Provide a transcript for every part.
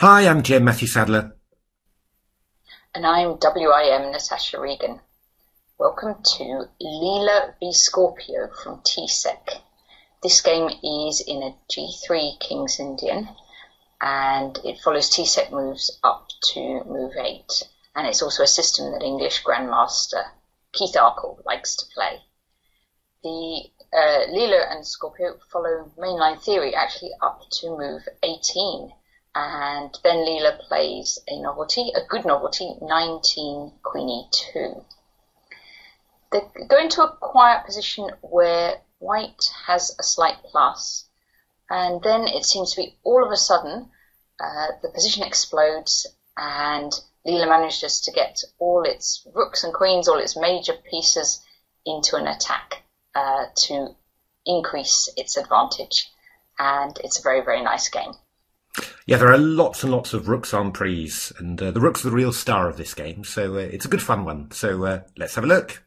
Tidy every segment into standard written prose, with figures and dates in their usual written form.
Hi, I'm Jim Matthew Sadler. And I'm WIM Natasha Regan. Welcome to Leela v Scorpio from Tcec. This game is in a G3 King's Indian, and it follows Tcec moves up to move 8. And it's also a system that English Grandmaster Keith Arkle likes to play. The Leela and Scorpio follow mainline theory actually up to move 18. And then Leela plays a novelty, a good novelty, 19 Queen E2. They go into a quiet position where white has a slight plus, and then it seems to be all of a sudden the position explodes, and Leela manages to get all its rooks and queens, all its major pieces into an attack to increase its advantage. And it's a very, very nice game. Yeah, there are lots and lots of rooks en prise, and the rook's the real star of this game, so it's a good fun one. So let's have a look.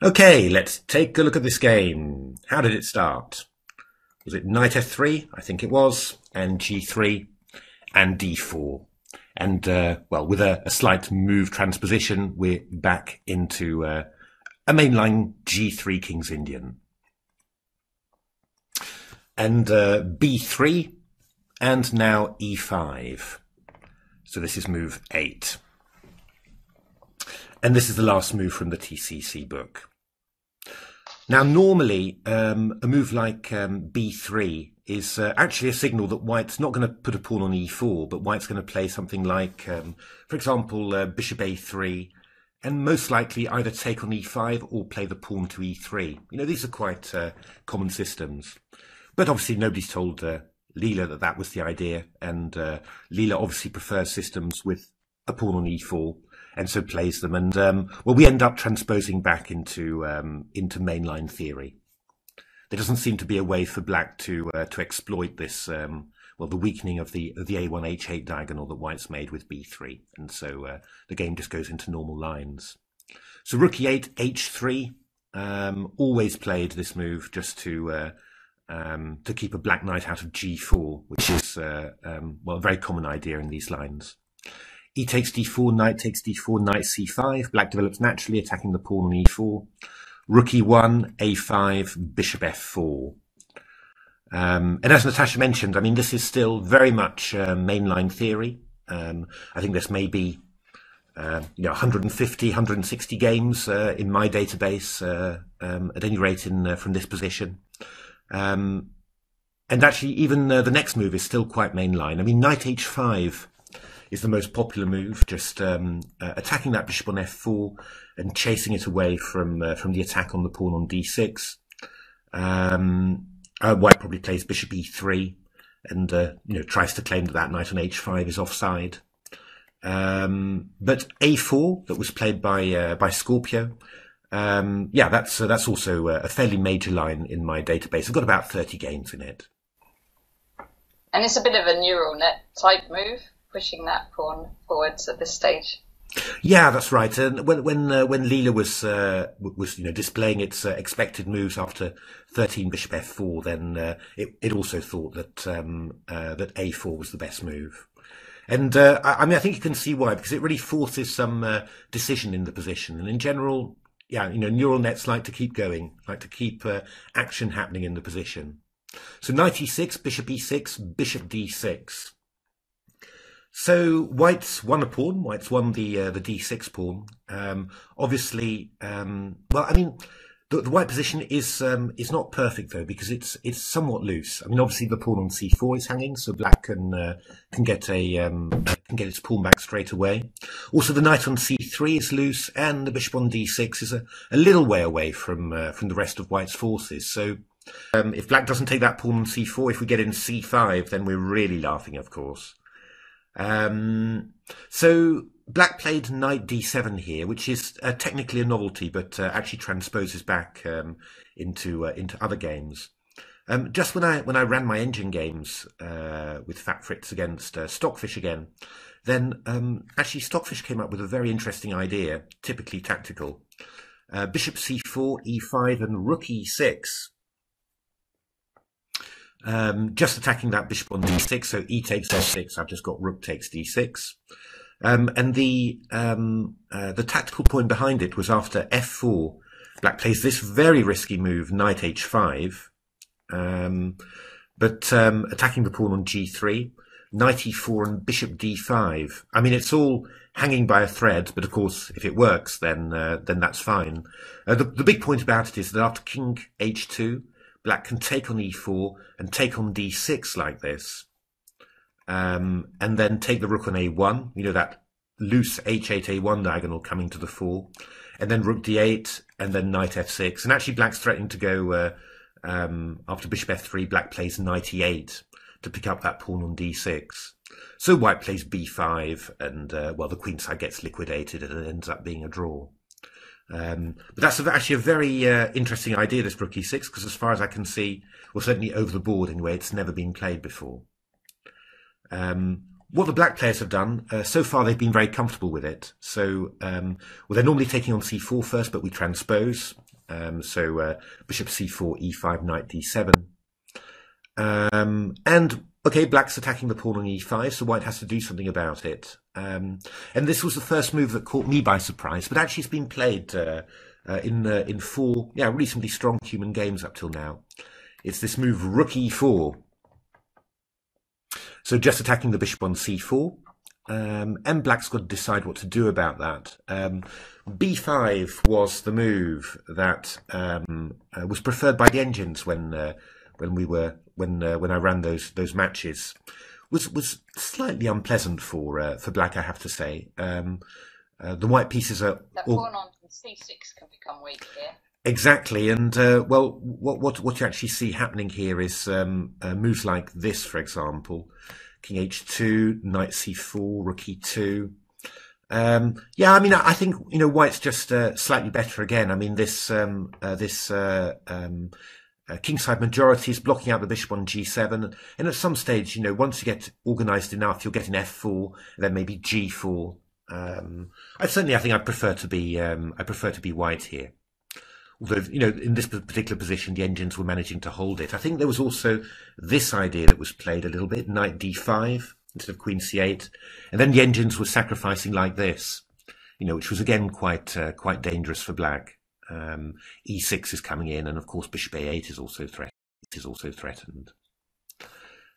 Okay, let's take a look at this game. How did it start? Was it knight f3? I think it was, and g3, and d4. And, well, with a slight move transposition, we're back into a mainline G3 King's Indian. And B3, and now E5. So this is move 8. And this is the last move from the TCC book. Now, normally, a move like B3 is actually a signal that white's not going to put a pawn on E4, but white's going to play something like, for example, bishop A3, and most likely either take on E5 or play the pawn to E3. You know, these are quite common systems. But obviously nobody's told Leela that that was the idea, and Leela obviously prefers systems with a pawn on E4, and so plays them. And, well, we end up transposing back into mainline theory. There doesn't seem to be a way for black to exploit this, well, the weakening of the A1 H8 diagonal that white's made with B3, and so the game just goes into normal lines. So rook E8, H3, always played this move just to keep a black knight out of G4, which is well, a very common idea in these lines. E takes D4, knight takes D4, knight C5. Black develops naturally, attacking the pawn on E4. Rook E1, A5, bishop F4. And as Natasha mentioned, I mean, this is still very much mainline theory. I think this may be, 150, 160 games in my database, at any rate from this position. And actually, even the next move is still quite mainline. I mean, knight H5 is the most popular move, just attacking that bishop on F4 and chasing it away from the attack on the pawn on D6. White probably plays bishop E3 and tries to claim that that knight on H5 is offside. But A4 that was played by Scorpio, yeah, that's also a fairly major line in my database. I've got about 30 games in it. And it's a bit of a neural net type move, pushing that pawn forwards at this stage. Yeah, that's right. And when Leela was displaying its expected moves after 13 bishop f4, then it also thought that that a4 was the best move. And I mean, I think you can see why, because it really forces some decision in the position. And in general, yeah, neural nets like to keep going, like to keep action happening in the position. So knight e6, bishop e6, bishop d6. So white's won a pawn. White's won the d6 pawn. Obviously, well, I mean, the white position is not perfect though, because it's somewhat loose. I mean, obviously the pawn on c4 is hanging, so black can get its pawn back straight away. Also, the knight on c3 is loose, and the bishop on d6 is a little way away from the rest of white's forces. So if black doesn't take that pawn on c4, if we get in c5, then we're really laughing, of course. So black played knight d7 here, which is technically a novelty, but actually transposes back into other games. Just when I ran my engine games with Fat Fritz against Stockfish again, then actually Stockfish came up with a very interesting idea, typically tactical. bishop c4, e5, and rook e6. Just attacking that bishop on d6, so e takes f6. I've just got rook takes d6. And the tactical point behind it was after f4, black plays this very risky move, knight h5, but attacking the pawn on g3, knight e4 and bishop d5. I mean, it's all hanging by a thread, but of course, if it works, then that's fine. The big point about it is that after king h2, black can take on e4 and take on d6 like this. And then take the rook on a1, you know, that loose h8 a1 diagonal coming to the fore, and then rook d8, and then knight f6. And actually black's threatening to go, after bishop f3, black plays knight e8 to pick up that pawn on d6. So white plays b5, and, well, the queen side gets liquidated, and it ends up being a draw. But that's actually a very interesting idea, this rook e6, because as far as I can see, well, certainly over the board anyway, it's never been played before. What the black players have done, so far they've been very comfortable with it. So, well, they're normally taking on c4 first, but we transpose. So bishop c4, e5, knight d7. And, okay, black's attacking the pawn on e5, so white has to do something about it. And this was the first move that caught me by surprise, but actually it's been played in 4, reasonably strong human games up till now. It's this move, rook e4. So just attacking the bishop on c4, and black's got to decide what to do about that. b5 was the move that was preferred by the engines when I ran those matches. Was slightly unpleasant for black, I have to say. The white pieces are that pawn on c6 can become weak here. Exactly, and well, what you actually see happening here is moves like this, for example, king h2, knight c4, rook e2. Yeah, I mean, I think, you know, white's just slightly better again. I mean, this kingside majority is blocking out the bishop on g7, and at some stage, you know, once you get organised enough, you'll get an f4, and then maybe g4. I think I prefer to be white here. Although, you know, in this particular position, the engines were managing to hold it. I think there was also this idea that was played a little bit, knight d5 instead of queen c8. And then the engines were sacrificing like this, you know, which was again quite dangerous for black. e6 is coming in, and of course bishop a8 is also threatened.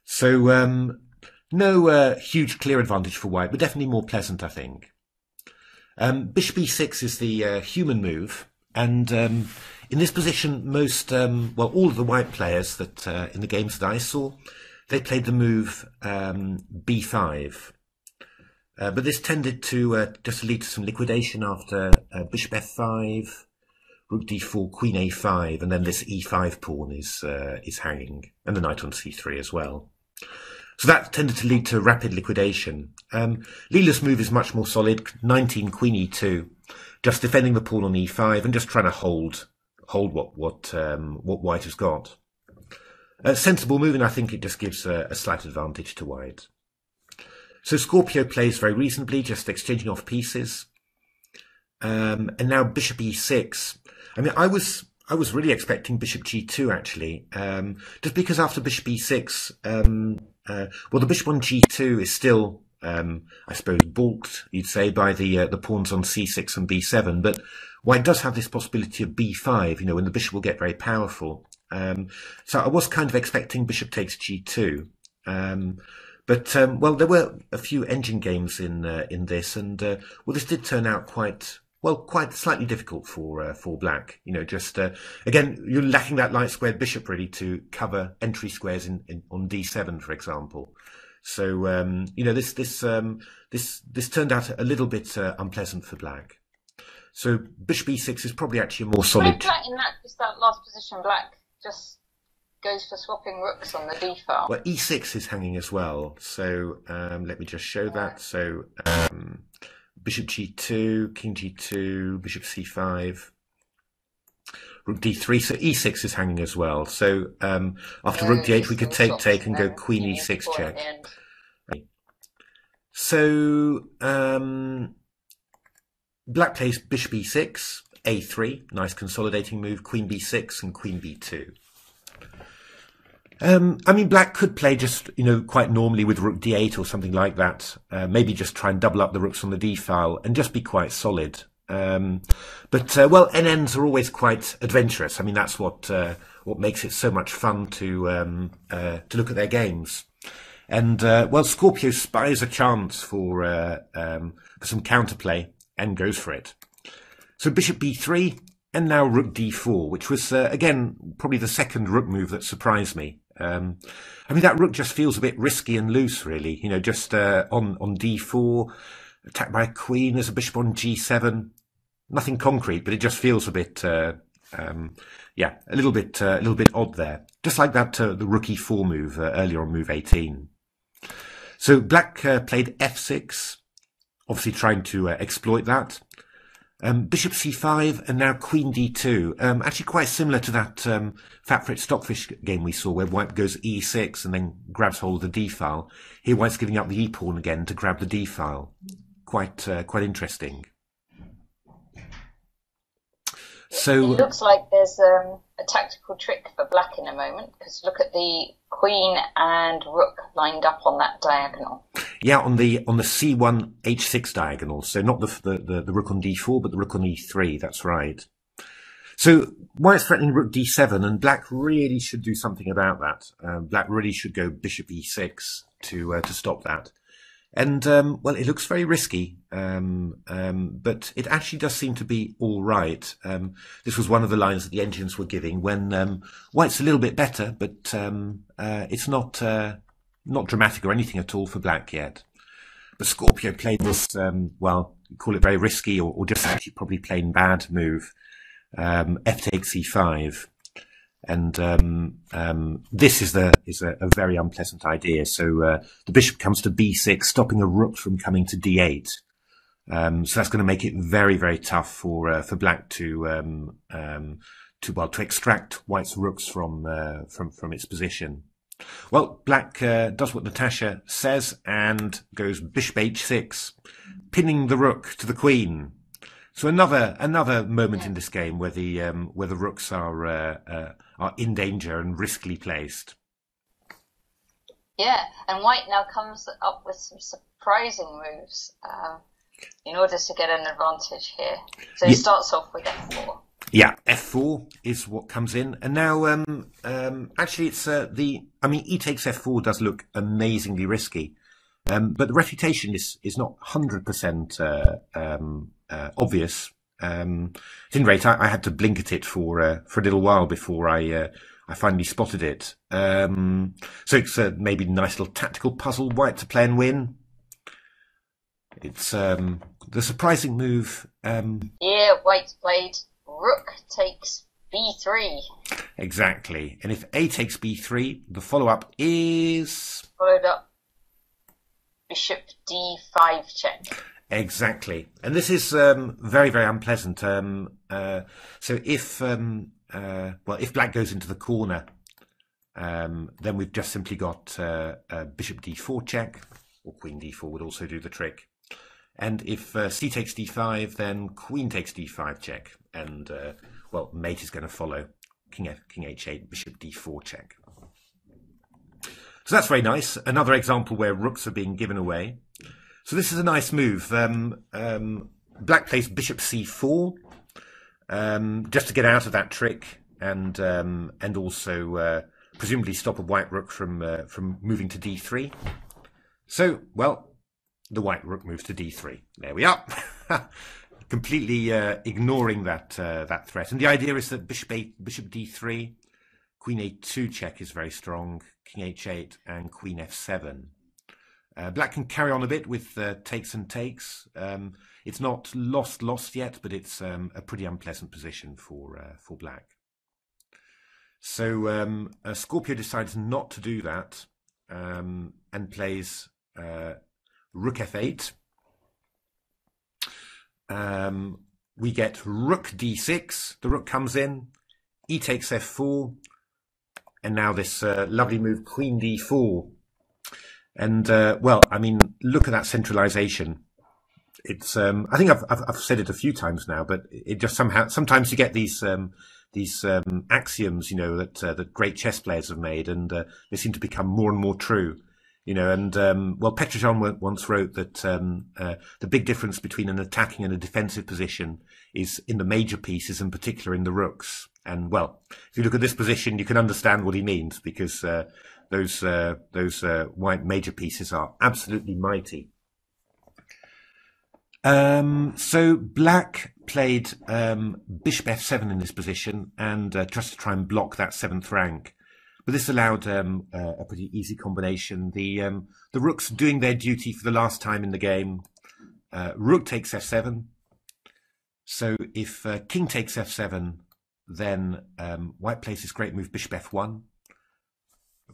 So, no huge clear advantage for white, but definitely more pleasant, I think. Bishop e6 is the human move. And in this position, most, well, all of the white players that in the games that I saw, they played the move b5. But this tended to just lead to some liquidation after bishop f5, rook d4, queen a5, and then this e5 pawn is hanging, and the knight on c3 as well. So that tended to lead to rapid liquidation. Leela's move is much more solid, 19 queen e2. Just defending the pawn on e5 and just trying to hold what white has got. Sensible move, and I think it just gives a slight advantage to white. So Scorpio plays very reasonably, just exchanging off pieces. And now bishop e6. I mean, I was really expecting bishop g2 actually, just because after bishop e6, well, the bishop on g2 is still, I suppose, balked, you'd say, by the pawns on c6 and b7. But white does have this possibility of b5, you know, when the bishop will get very powerful. So I was kind of expecting bishop takes g2. But well, there were a few engine games in this, and well, this did turn out quite slightly difficult for black. You know, just again, you're lacking that light squared bishop really to cover entry squares on d7, for example. So you know, this turned out a little bit unpleasant for black. So bishop e6 is probably actually a more solid. Black in that last position, black just goes for swapping rooks on the d file. Well, e6 is hanging as well. So let me just show that. So bishop g2, king g2, bishop c5, rook d3. So e6 is hanging as well. So after rook d8, we could take and go queen e6 check. So black plays bishop e6. a3, nice consolidating move, queen b6 and queen b2. I mean, black could play just, quite normally with rook d8 or something like that. Maybe just try and double up the rooks on the d file and just be quite solid. But NNs are always quite adventurous. I mean, that's what makes it so much fun to look at their games. And, Scorpio spies a chance for some counterplay and goes for it. So bishop b3 and now rook d4, which was, again, probably the second rook move that surprised me. I mean, that rook just feels a bit risky and loose, really. Just on d4, attacked by a queen. There's a bishop on g7. Nothing concrete, but it just feels a bit, a little bit odd there. Just like that the rook e4 move earlier on move 18. So black played f6, obviously trying to exploit that. Bishop c5 and now queen d2. Actually quite similar to that Fat Frit Stockfish game we saw where white goes e6 and then grabs hold of the d file. Here white's giving up the e pawn again to grab the d file. Quite interesting. So it looks like there's a tactical trick for black in a moment, because look at the queen and rook lined up on that diagonal. Yeah, on the c1 h6 diagonal. So not the rook on d4, but the rook on e3. That's right. So white's threatening rook d7, and black really should do something about that. Black really should go bishop e6 to stop that. And it looks very risky, but it actually does seem to be all right. This was one of the lines that the engines were giving when white's a little bit better, but it's not dramatic or anything at all for black yet. But Scorpio played this, call it very risky or just actually probably plain bad move, f takes e5. And this is a very unpleasant idea. So the bishop comes to b6, stopping a rook from coming to d8. So that's going to make it very, very tough for black to extract white's rooks from its position. Well, black does what Natasha says and goes bishop h6, pinning the rook to the queen. So another moment in this game where the rooks are in danger and riskily placed. Yeah, and white now comes up with some surprising moves in order to get an advantage here. So he starts off with f4. Yeah, f4 is what comes in, and now actually it's e takes f4 does look amazingly risky, but the refutation is not 100% obvious. At any rate, I had to blink at it for a little while before I finally spotted it. So it's maybe a nice little tactical puzzle, white to play and win. It's the surprising move. Yeah, white's played rook takes b3. Exactly, and if a takes b3, the follow-up is followed up bishop d5 check. Exactly, and this is very, very unpleasant. So if black goes into the corner, then we've just simply got bishop d4 check, or queen d4 would also do the trick. And if c takes d5, then queen takes d5 check, and mate is going to follow king h8, bishop d4 check. So that's very nice. Another example where rooks are being given away. So this is a nice move. Black plays bishop c4 just to get out of that trick, and also presumably stop a white rook from moving to d3. So the white rook moves to d3. There we are. Completely ignoring that threat. And the idea is that bishop d3, queen a2 check is very strong, king h8, and queen f7. Black can carry on a bit with takes and takes. It's not lost yet, but it's a pretty unpleasant position for black. So Scorpio decides not to do that and plays rook f8. We get rook d6. The rook comes in. E takes f4, and now this lovely move queen d4. And look at that centralization. It's I think I've said it a few times now, but it just sometimes you get these axioms, you know, that great chess players have made, and they seem to become more and more true. You know, and well, Petrojan once wrote that the big difference between an attacking and a defensive position is in the major pieces, in particular in the rooks. And well, if you look at this position, you can understand what he means, because those white major pieces are absolutely mighty. So black played bishop f7 in this position, and just to try and block that 7th rank. But this allowed a pretty easy combination. The rooks doing their duty for the last time in the game. Rook takes f7. So if king takes f7, then white plays this great move bishop f1,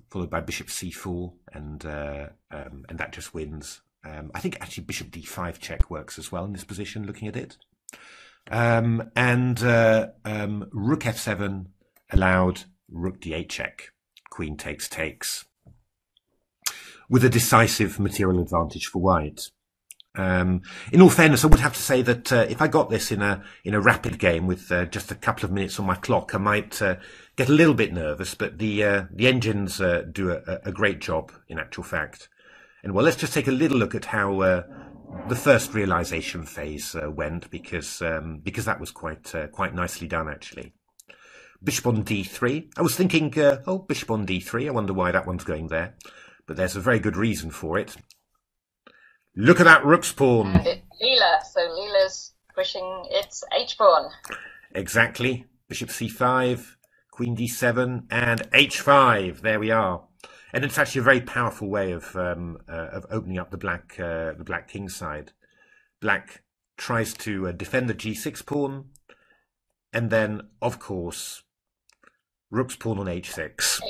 followed by bishop c4, and that just wins. I think actually bishop d5 check works as well in this position, looking at it. Rook f7 allowed rook d8 check. Queen takes, with a decisive material advantage for white. In all fairness, I would have to say that if I got this in a rapid game with just a couple of minutes on my clock, I might get a little bit nervous. But the engines do a great job, in actual fact. And well, let's just take a little look at how the first realization phase went, because that was quite nicely done, actually. Bishop on d3. I was thinking, oh, bishop on d3. I wonder why that one's going there. But there's a very good reason for it. Look at that rook's pawn. And Leela. So Leela's pushing its h-pawn. Exactly. Bishop c5, queen d7, and h5. There we are. And it's actually a very powerful way of opening up the black king side. Black tries to defend the g6 pawn, and then, of course, rook's pawn on h6.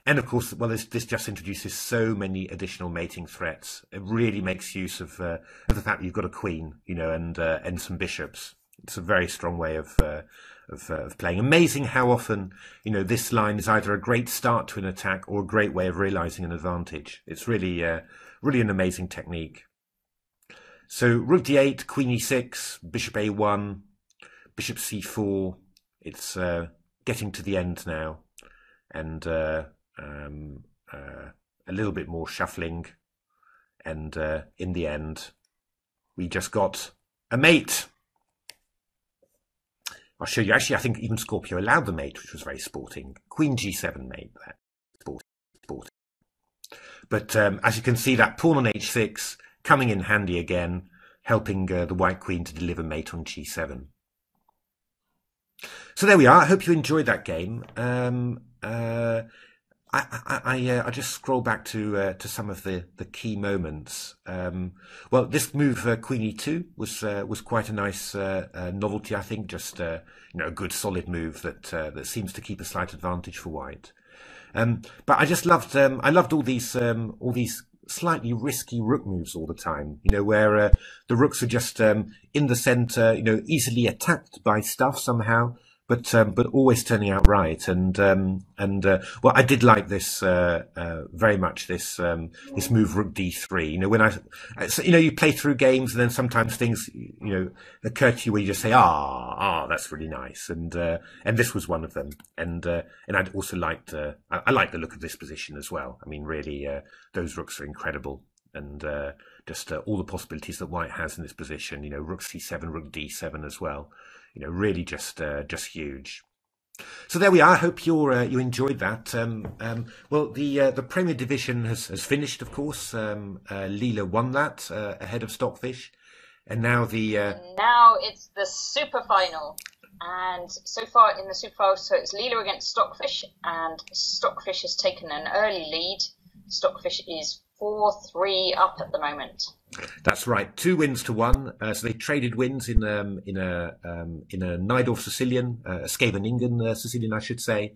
And of course, well, this just introduces so many additional mating threats. It really makes use of the fact that you've got a queen, you know, and some bishops. It's a very strong way of playing. Amazing how often, you know, this line is either a great start to an attack or a great way of realizing an advantage. It's really really an amazing technique. So rook d8, queen e6, bishop a1, bishop c4. It's getting to the end now, and a little bit more shuffling, and in the end, we just got a mate. I'll show you. Actually, I think even Scorpio allowed the mate, which was very sporting. Queen g7 mate there. Sporting. But as you can see, that pawn on h6 coming in handy again, helping the white queen to deliver mate on g7. So there we are. I hope you enjoyed that game. I just scroll back to some of the key moments. Well, this move Queen E2 was quite a nice novelty, I think. Just you know, a good solid move that seems to keep a slight advantage for white. But I just loved I loved all these slightly risky rook moves all the time. You know, where the rooks are just in the centre, you know, easily attacked by stuff somehow, but always turning out right. And well, I did like this very much. This move rook d3. You know, when you know, you play through games, and then sometimes things, you know, occur to you where you just say, that's really nice. And this was one of them. And I'd also liked I like the look of this position as well. I mean, really, those rooks are incredible. And just all the possibilities that white has in this position. You know, rook c7, rook d7 as well. You know, really just huge. So there we are. I hope you enjoyed that. Well, the Premier Division has finished, of course. Leela won that ahead of Stockfish, and now now it's the Superfinal. And so far in the Superfinal, so it's Leela against Stockfish, and Stockfish has taken an early lead. Stockfish is 4-3 up at the moment. That's right, 2 wins to 1. So they traded wins in a Najdorf Sicilian, a Scheveningen Sicilian, I should say,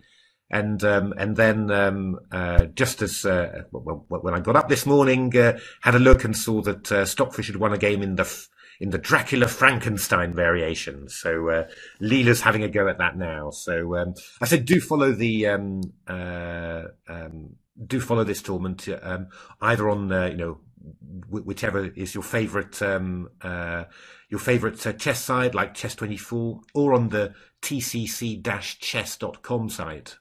and then just as when I got up this morning, had a look and saw that Stockfish had won a game in the Dracula Frankenstein variation. So Leela's having a go at that now. So I said, do follow this tournament, either on you know, whichever is your favourite chess site, like Chess24, or on the tcc-chess.com site.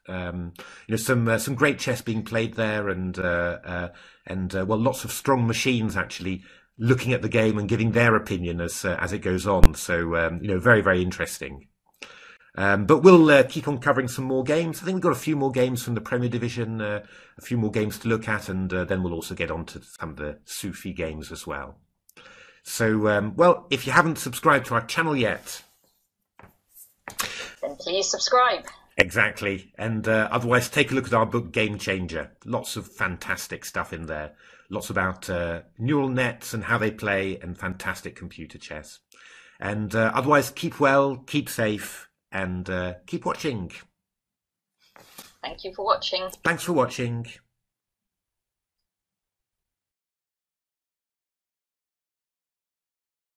Some great chess being played there, and lots of strong machines actually looking at the game and giving their opinion as it goes on. So very, very interesting. But we'll keep on covering some more games. I think we've got a few more games from the Premier Division, a few more games to look at, and then we'll also get on to some of the Sufi games as well. So, if you haven't subscribed to our channel yet, then please subscribe. Exactly. And otherwise, take a look at our book, Game Changer. Lots of fantastic stuff in there. Lots about neural nets and how they play, and fantastic computer chess. And otherwise, keep well, keep safe, and keep watching. Thank you for watching. Thanks for watching.